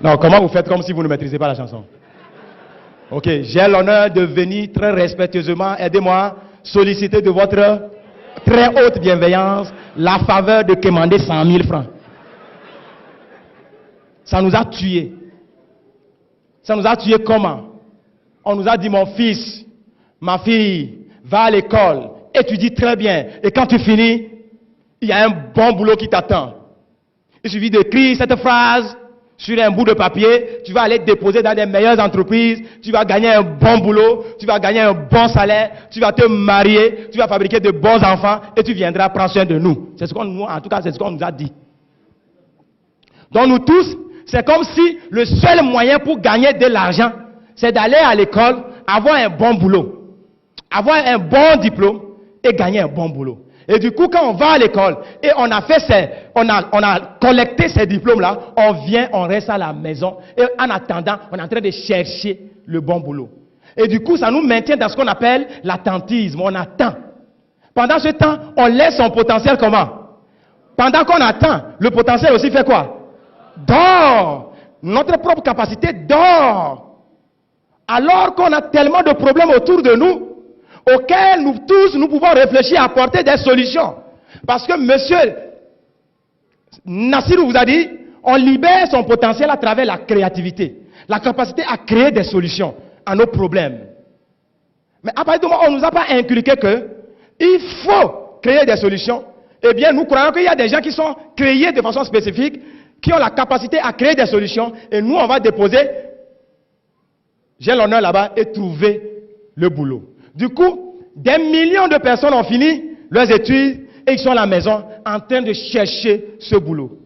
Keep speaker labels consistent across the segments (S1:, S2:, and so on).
S1: Non, comment vous faites comme si vous ne maîtrisez pas la chanson? Ok, j'ai l'honneur de venir très respectueusement, aidez-moi, solliciter de votre très haute bienveillance la faveur de commander 100 000 francs. Ça nous a tués. Ça nous a tués comment? On nous a dit, mon fils, ma fille, va à l'école, étudie très bien, et quand tu finis, il y a un bon boulot qui t'attend. Il suffit d'écrire cette phrase sur un bout de papier, tu vas aller déposer dans les meilleures entreprises, tu vas gagner un bon boulot, tu vas gagner un bon salaire, tu vas te marier, tu vas fabriquer de bons enfants et tu viendras prendre soin de nous. C'est ce qu'on nous, en tout cas, c'est ce qu'on nous a dit. Donc nous tous, c'est comme si le seul moyen pour gagner de l'argent, c'est d'aller à l'école, avoir un bon boulot, avoir un bon diplôme et gagner un bon boulot. Et du coup, quand on va à l'école et on a collecté ces diplômes-là, on vient, on reste à la maison et en attendant, on est en train de chercher le bon boulot. Et du coup, ça nous maintient dans ce qu'on appelle l'attentisme. On attend. Pendant ce temps, on laisse son potentiel comment? Pendant qu'on attend, le potentiel aussi fait quoi? Dort. Notre propre capacité dort. Alors qu'on a tellement de problèmes autour de nous, auxquels nous tous, nous pouvons réfléchir, apporter des solutions. Parce que monsieur Nassir vous a dit, on libère son potentiel à travers la créativité, la capacité à créer des solutions à nos problèmes. Mais à partir du moment où on ne nous a pas inculqué qu'il faut créer des solutions, eh bien nous croyons qu'il y a des gens qui sont créés de façon spécifique, qui ont la capacité à créer des solutions, et nous on va déposer, j'ai l'honneur là-bas, et trouver le boulot. Du coup, des millions de personnes ont fini leurs études et ils sont à la maison en train de chercher ce boulot.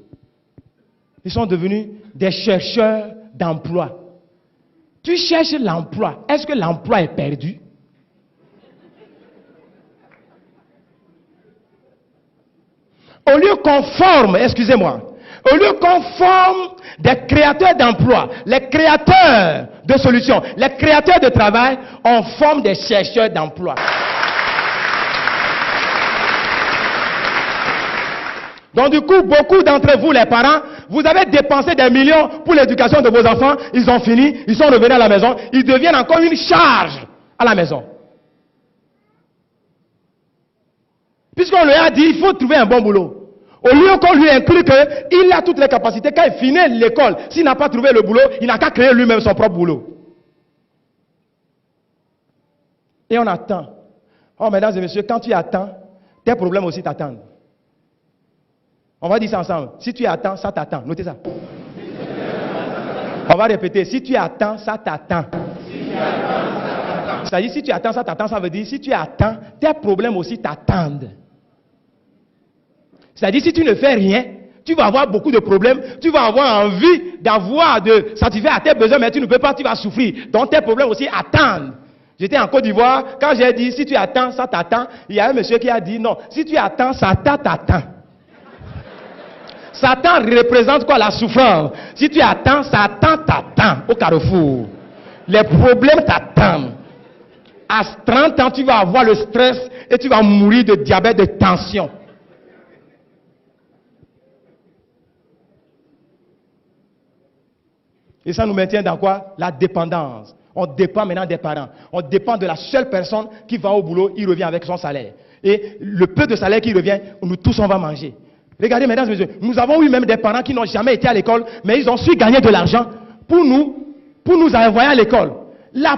S1: Ils sont devenus des chercheurs d'emploi. Tu cherches l'emploi. Est-ce que l'emploi est perdu? Au lieu qu'on forme, excusez-moi, au lieu qu'on forme des créateurs d'emplois, les créateurs de solutions, les créateurs de travail, on forme des chercheurs d'emplois. Donc du coup, beaucoup d'entre vous, les parents, vous avez dépensé des millions pour l'éducation de vos enfants, ils ont fini, ils sont revenus à la maison, ils deviennent encore une charge à la maison. Puisqu'on lui a dit, il faut trouver un bon boulot. Au lieu qu'on lui inclut qu'il a toutes les capacités, quand il finit l'école, s'il n'a pas trouvé le boulot, il n'a qu'à créer lui-même son propre boulot. Et on attend. Oh, mesdames et messieurs, quand tu attends, tes problèmes aussi t'attendent. On va dire ça ensemble. Si tu attends, ça t'attend. Notez ça. On va répéter. Si tu attends, ça t'attend. C'est-à-dire, si tu attends, ça t'attend, ça veut dire, si tu attends, tes problèmes aussi t'attendent. C'est-à-dire, si tu ne fais rien, tu vas avoir beaucoup de problèmes, tu vas avoir envie de satisfaire à tes besoins, mais tu ne peux pas, tu vas souffrir. Donc tes problèmes aussi attendent. J'étais en Côte d'Ivoire, quand j'ai dit, si tu attends, ça t'attend, il y a un monsieur qui a dit, non, si tu attends, Satan t'attend. Satan représente quoi? La souffrance. Si tu attends, Satan t'attend au carrefour. Les problèmes t'attendent. À 30 ans, tu vas avoir le stress et tu vas mourir de diabète, de tension. Et ça nous maintient dans quoi? La dépendance. On dépend maintenant des parents. On dépend de la seule personne qui va au boulot, il revient avec son salaire. Et le peu de salaire qui revient, nous tous on va manger. Regardez, mesdames et messieurs, nous avons eu même des parents qui n'ont jamais été à l'école, mais ils ont su gagner de l'argent pour nous envoyer à l'école. La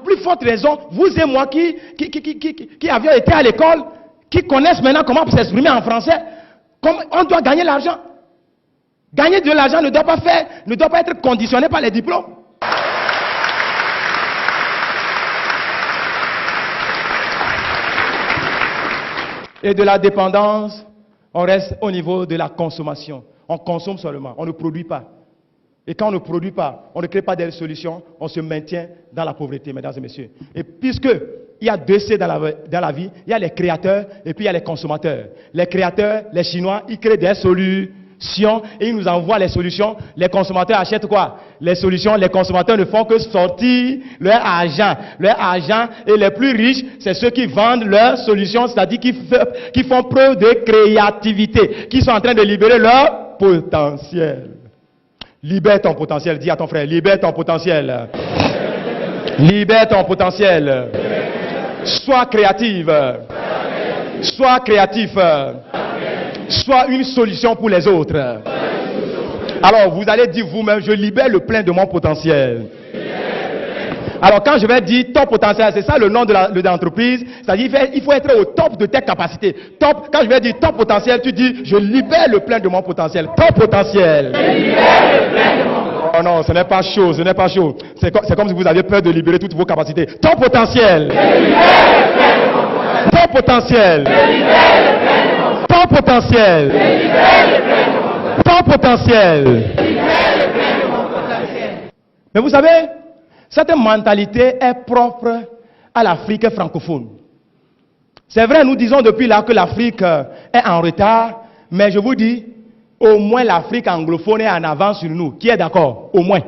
S1: plus forte raison, vous et moi qui avions été à l'école, qui connaissent maintenant comment s'exprimer en français, on doit gagner l'argent. Gagner de l'argent ne doit pas être conditionné par les diplômes. Et de la dépendance, on reste au niveau de la consommation. On consomme seulement, on ne produit pas. Et quand on ne produit pas, on ne crée pas des solutions, on se maintient dans la pauvreté, mesdames et messieurs. Et puisque il y a deux C dans la vie, il y a les créateurs et puis il y a les consommateurs. Les créateurs, les Chinois, ils créent des solutions et ils nous envoient les solutions. Les consommateurs achètent quoi? Les solutions. Les consommateurs ne font que sortir leur argent. Leur argent, et les plus riches, c'est ceux qui vendent leurs solutions, c'est-à-dire qui font preuve de créativité, qui sont en train de libérer leur potentiel. Libère ton potentiel. Dis à ton frère, libère ton potentiel. Libère ton potentiel. Sois créative. Sois créatif. Sois une solution pour les autres. Alors, vous allez dire vous-même, je libère le plein de mon potentiel. Alors, quand je vais dire ton potentiel, c'est ça le nom de l'entreprise. C'est-à-dire, il faut être au top de tes capacités. Top, quand je vais dire ton potentiel, tu dis, je libère le plein de mon potentiel. Ton potentiel. Je libère le plein de mon potentiel. Oh non, ce n'est pas chaud, ce n'est pas chaud. C'est comme si vous aviez peur de libérer toutes vos capacités. Ton potentiel. Je libère le plein de mon potentiel. Ton potentiel. Je libère le plein de mon potentiel. Ton potentiel. Je libère le plein de mon potentiel. Ton potentiel. Je libère le plein de mon potentiel. Mais vous savez, cette mentalité est propre à l'Afrique francophone. C'est vrai, nous disons depuis là que l'Afrique est en retard, mais je vous dis, au moins l'Afrique anglophone est en avance sur nous. Qui est d'accord? Au moins.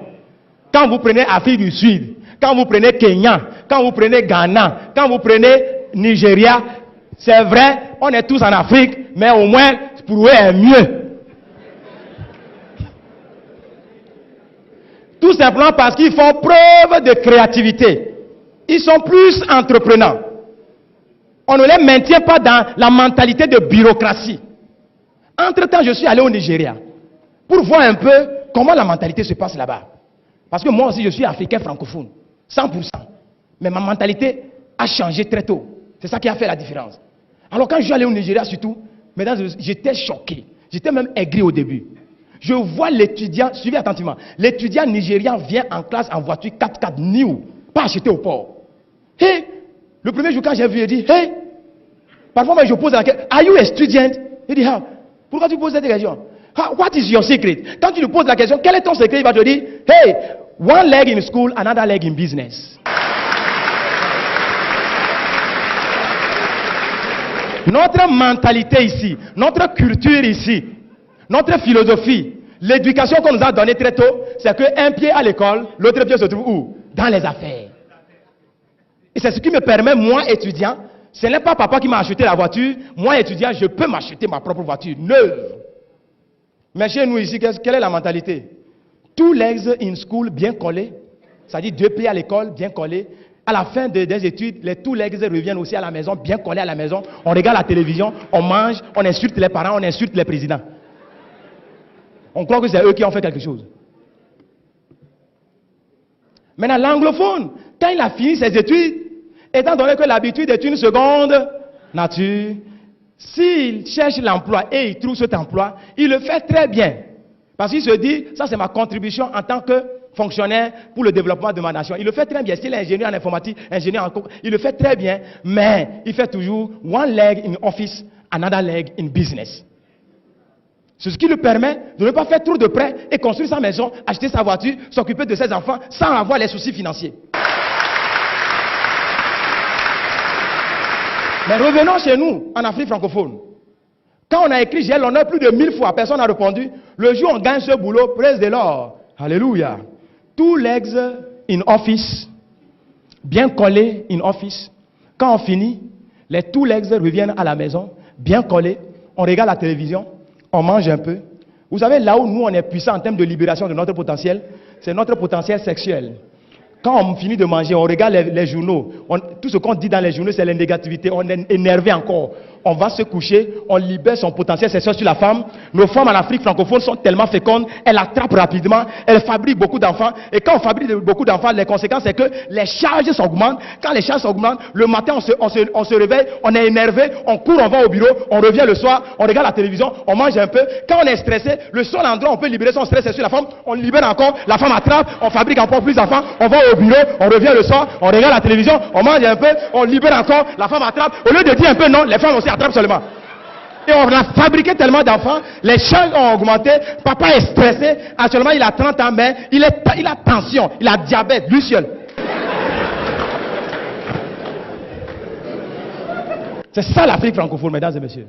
S1: Quand vous prenez Afrique du Sud, quand vous prenez Kenya, quand vous prenez Ghana, quand vous prenez Nigeria, c'est vrai, on est tous en Afrique, mais au moins, pour eux, est mieux. Tout simplement parce qu'ils font preuve de créativité. Ils sont plus entreprenants. On ne les maintient pas dans la mentalité de bureaucratie. Entre-temps, je suis allé au Nigeria pour voir un peu comment la mentalité se passe là-bas. Parce que moi aussi, je suis africain francophone, 100%. Mais ma mentalité a changé très tôt. C'est ça qui a fait la différence. Alors quand je suis allé au Nigeria surtout, mesdames, j'étais choqué. J'étais même aigri au début. Je vois l'étudiant, suivez attentivement, l'étudiant nigérian vient en classe en voiture 4x4 new, pas acheté au port. Hey, le premier jour quand j'ai vu, il dit, hey, parfois moi je pose la question, are you a student? Il dit, ah, pourquoi tu poses cette question? What is your secret? Quand tu lui poses la question, quel est ton secret? Il va te dire, hey, one leg in school, another leg in business. Notre mentalité ici, notre culture ici, notre philosophie, l'éducation qu'on nous a donnée très tôt, c'est qu'un pied à l'école, l'autre pied se trouve où? Dans les affaires. Et c'est ce qui me permet, moi étudiant, ce n'est pas papa qui m'a acheté la voiture, moi étudiant, je peux m'acheter ma propre voiture, neuve. Mais chez nous ici, quelle est la mentalité? Two legs in school, bien collés, c'est-à-dire 2 pieds à l'école, bien collés. À la fin des études, les two legs reviennent aussi à la maison, bien collés à la maison. On regarde la télévision, on mange, on insulte les parents, on insulte les présidents. On croit que c'est eux qui ont fait quelque chose. Maintenant, l'anglophone, quand il a fini ses études, étant donné que l'habitude est une seconde nature, s'il cherche l'emploi et il trouve cet emploi, il le fait très bien. Parce qu'il se dit, ça c'est ma contribution en tant que fonctionnaire pour le développement de ma nation. Il le fait très bien. S'il est ingénieur en informatique, ingénieur en il le fait très bien, mais il fait toujours one leg in office, another leg in business. C'est ce qui lui permet de ne pas faire trop de prêts et construire sa maison, acheter sa voiture, s'occuper de ses enfants sans avoir les soucis financiers. Mais revenons chez nous, en Afrique francophone. Quand on a écrit j'ai l'honneur plus de 1000 fois, personne n'a répondu. Le jour où on gagne ce boulot, praise the Lord. Alléluia. Two legs in office, bien collés in office. Quand on finit, les two legs reviennent à la maison, bien collés. On regarde la télévision. On mange un peu. Vous savez, là où nous, on est puissant en termes de libération de notre potentiel, c'est notre potentiel sexuel. Quand on finit de manger, on regarde les journaux. Tout ce qu'on dit dans les journaux, c'est la négativité. On est énervé encore. On va se coucher, on libère son potentiel sexuel sur la femme. Nos femmes en Afrique francophone sont tellement fécondes, elles attrapent rapidement, elles fabriquent beaucoup d'enfants. Et quand on fabrique beaucoup d'enfants, les conséquences, c'est que les charges s'augmentent. Quand les charges s'augmentent, le matin, on se réveille, on est énervé, on court, on va au bureau, on revient le soir, on regarde la télévision, on mange un peu. Quand on est stressé, le seul endroit où on peut libérer son stress, c'est sur la femme. On libère encore, la femme attrape, on fabrique encore plus d'enfants, on va au bureau, on revient le soir, on regarde la télévision, on mange un peu, on libère encore, la femme attrape. Au lieu de dire un peu non, les femmes aussi attrapent seulement. Et on a fabriqué tellement d'enfants, les charges ont augmenté, papa est stressé, actuellement il a 30 ans, mais il a tension, il a diabète, lui seul. C'est ça l'Afrique francophone, mesdames et messieurs.